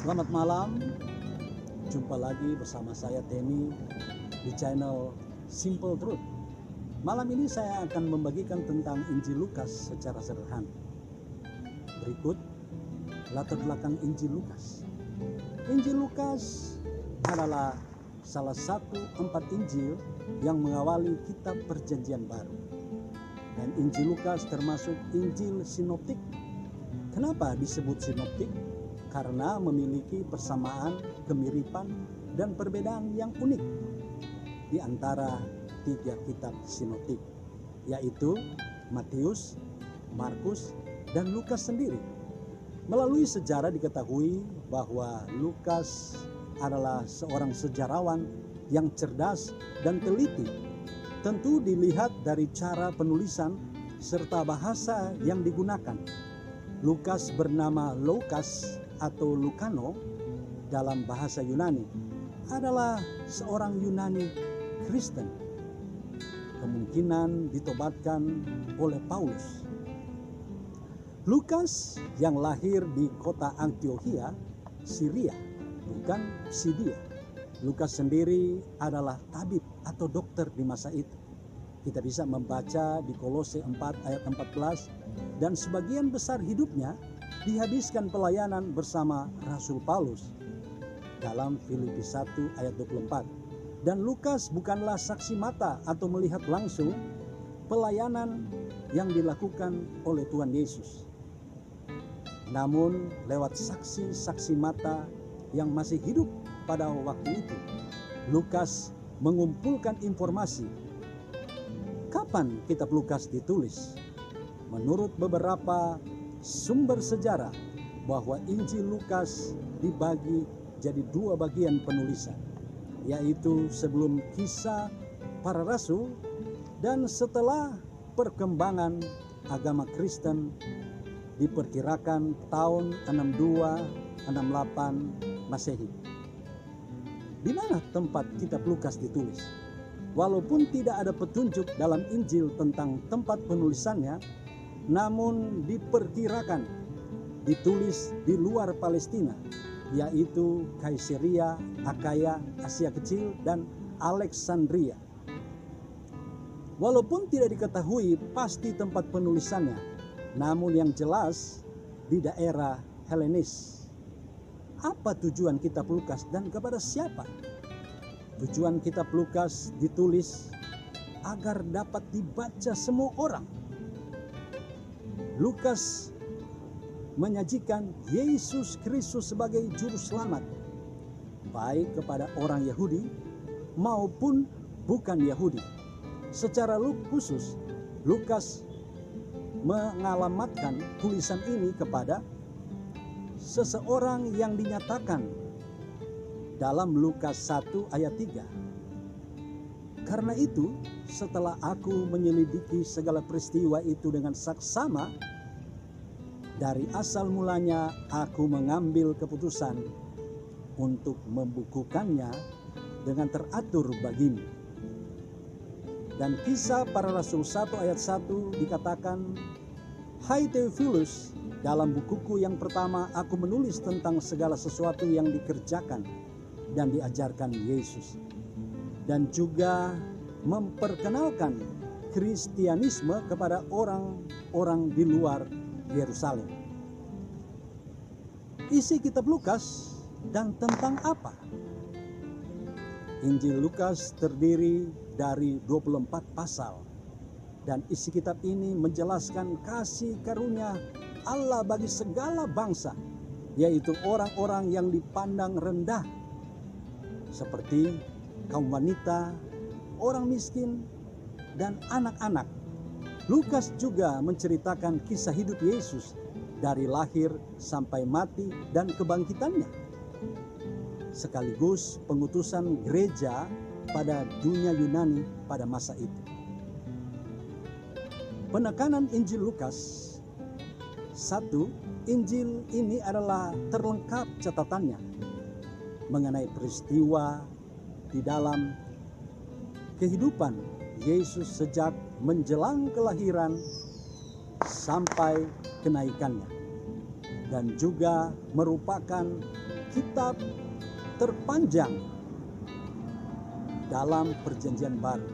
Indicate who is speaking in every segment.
Speaker 1: Selamat malam, jumpa lagi bersama saya Temi di channel Simple Truth. Malam ini saya akan membagikan tentang Injil Lukas secara sederhana. Berikut latar belakang Injil Lukas. Injil Lukas adalah salah satu 4 Injil yang mengawali kitab Perjanjian Baru. Dan Injil Lukas termasuk Injil sinoptik. Kenapa disebut sinoptik? Karena memiliki persamaan, kemiripan, dan perbedaan yang unik di antara 3 kitab sinoptik, yaitu Matius, Markus, dan Lukas sendiri. Melalui sejarah diketahui bahwa Lukas adalah seorang sejarawan yang cerdas dan teliti. Tentu dilihat dari cara penulisan serta bahasa yang digunakan. Lukas bernama Loukas atau Lucano dalam bahasa Yunani adalah seorang Yunani Kristen. Kemungkinan ditobatkan oleh Paulus. Lukas yang lahir di kota Antiokhia, Syria, bukan Pisidia. Lukas sendiri adalah tabib atau dokter di masa itu. Kita bisa membaca di Kolose 4 ayat 14, dan sebagian besar hidupnya dihabiskan pelayanan bersama Rasul Paulus dalam Filipi 1 ayat 24. Dan Lukas bukanlah saksi mata atau melihat langsung pelayanan yang dilakukan oleh Tuhan Yesus. Namun lewat saksi-saksi mata yang masih hidup pada waktu itu, Lukas mengumpulkan informasi. Kapan kitab Lukas ditulis? Menurut beberapa sumber sejarah, bahwa Injil Lukas dibagi jadi 2 bagian penulisan, yaitu sebelum kisah para rasul dan setelah perkembangan agama Kristen, diperkirakan tahun 62-68 Masehi. Di mana tempat kitab Lukas ditulis? Walaupun tidak ada petunjuk dalam Injil tentang tempat penulisannya, namun diperkirakan ditulis di luar Palestina, yaitu Kaisarea, Akaya, Asia Kecil, dan Alexandria. Walaupun tidak diketahui pasti tempat penulisannya, namun yang jelas di daerah Helenis. Apa tujuan kitab Lukas dan kepada siapa? Tujuan kitab Lukas ditulis agar dapat dibaca semua orang. Lukas menyajikan Yesus Kristus sebagai juru selamat, baik kepada orang Yahudi maupun bukan Yahudi. Secara khusus, Lukas mengalamatkan tulisan ini kepada seseorang yang dinyatakan dalam Lukas 1 ayat 3. Karena itu, setelah aku menyelidiki segala peristiwa itu dengan saksama, dari asal mulanya aku mengambil keputusan untuk membukukannya dengan teratur bagimu. Dan kisah para rasul 1 ayat 1 dikatakan, Hai Theophilus, dalam bukuku yang pertama aku menulis tentang segala sesuatu yang dikerjakan dan diajarkan Yesus, dan juga memperkenalkan Kristianisme kepada orang-orang di luar Yerusalem. Isi kitab Lukas dan tentang apa? Injil Lukas terdiri dari 24 pasal, dan isi kitab ini menjelaskan kasih karunia Allah bagi segala bangsa, yaitu orang-orang yang dipandang rendah, seperti kaum wanita, orang miskin, dan anak-anak. Lukas juga menceritakan kisah hidup Yesus dari lahir sampai mati dan kebangkitannya, sekaligus pengutusan gereja pada dunia Yunani pada masa itu. Penekanan Injil Lukas 1, Injil ini adalah terlengkap catatannya mengenai peristiwa di dalam kehidupan Yesus sejak menjelang kelahiran sampai kenaikannya, dan juga merupakan kitab terpanjang dalam Perjanjian Baru.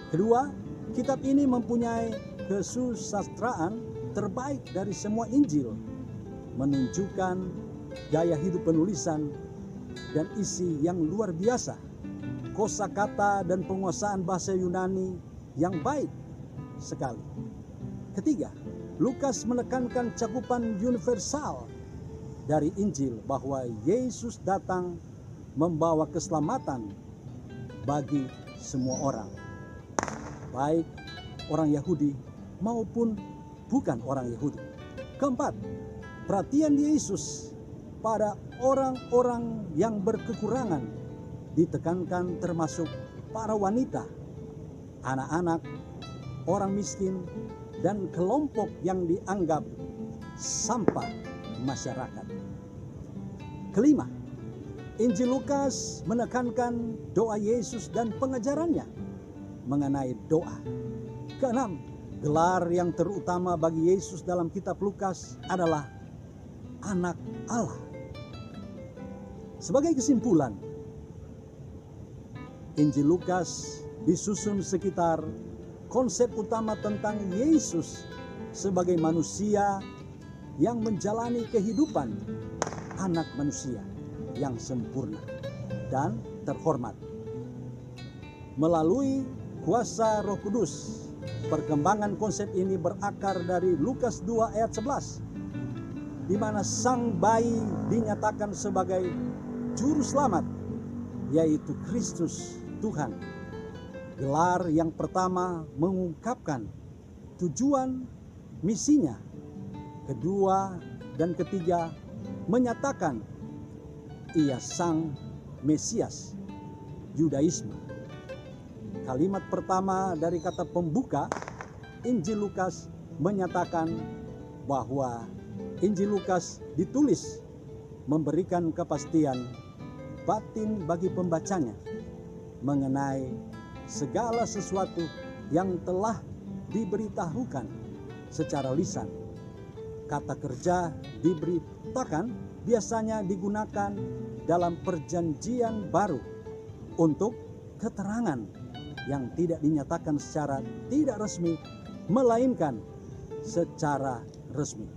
Speaker 1: Kedua, kitab ini mempunyai kesusastraan terbaik dari semua Injil, menunjukkan gaya hidup penulisan dan isi yang luar biasa, kosakata dan penguasaan bahasa Yunani yang baik sekali. Ketiga, Lukas menekankan cakupan universal dari Injil bahwa Yesus datang membawa keselamatan bagi semua orang, baik orang Yahudi maupun bukan orang Yahudi. Keempat, perhatian Yesus pada orang-orang yang berkekurangan ditekankan, termasuk para wanita, anak-anak, orang miskin, dan kelompok yang dianggap sampah masyarakat. Kelima, Injil Lukas menekankan doa Yesus dan pengajarannya mengenai doa. Keenam, gelar yang terutama bagi Yesus dalam kitab Lukas adalah Anak Allah. Sebagai kesimpulan, Injil Lukas disusun sekitar konsep utama tentang Yesus sebagai manusia yang menjalani kehidupan anak manusia yang sempurna dan terhormat. Melalui kuasa Roh Kudus, perkembangan konsep ini berakar dari Lukas 2 ayat 11, di mana sang bayi dinyatakan sebagai juru selamat, yaitu Kristus Tuhan. Gelar yang pertama mengungkapkan tujuan misinya. Kedua dan ketiga menyatakan ia sang Mesias Yudaisme. Kalimat pertama dari kata pembuka Injil Lukas menyatakan bahwa Injil Lukas ditulis memberikan kepastian batin bagi pembacanya mengenai segala sesuatu yang telah diberitahukan secara lisan. Kata kerja diberitakan biasanya digunakan dalam Perjanjian Baru untuk keterangan yang tidak dinyatakan secara tidak resmi, melainkan secara resmi.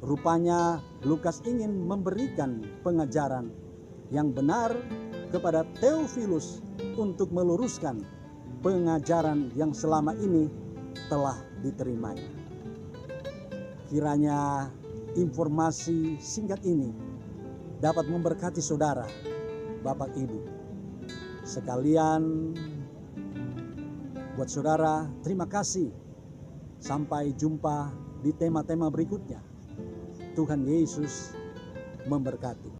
Speaker 1: Rupanya Lukas ingin memberikan pengajaran yang benar kepada Theophilus untuk meluruskan pengajaran yang selama ini telah diterimanya. Kiranya informasi singkat ini dapat memberkati saudara, Bapak Ibu sekalian. Buat saudara, terima kasih. Sampai jumpa di tema-tema berikutnya. Tuhan Yesus memberkati.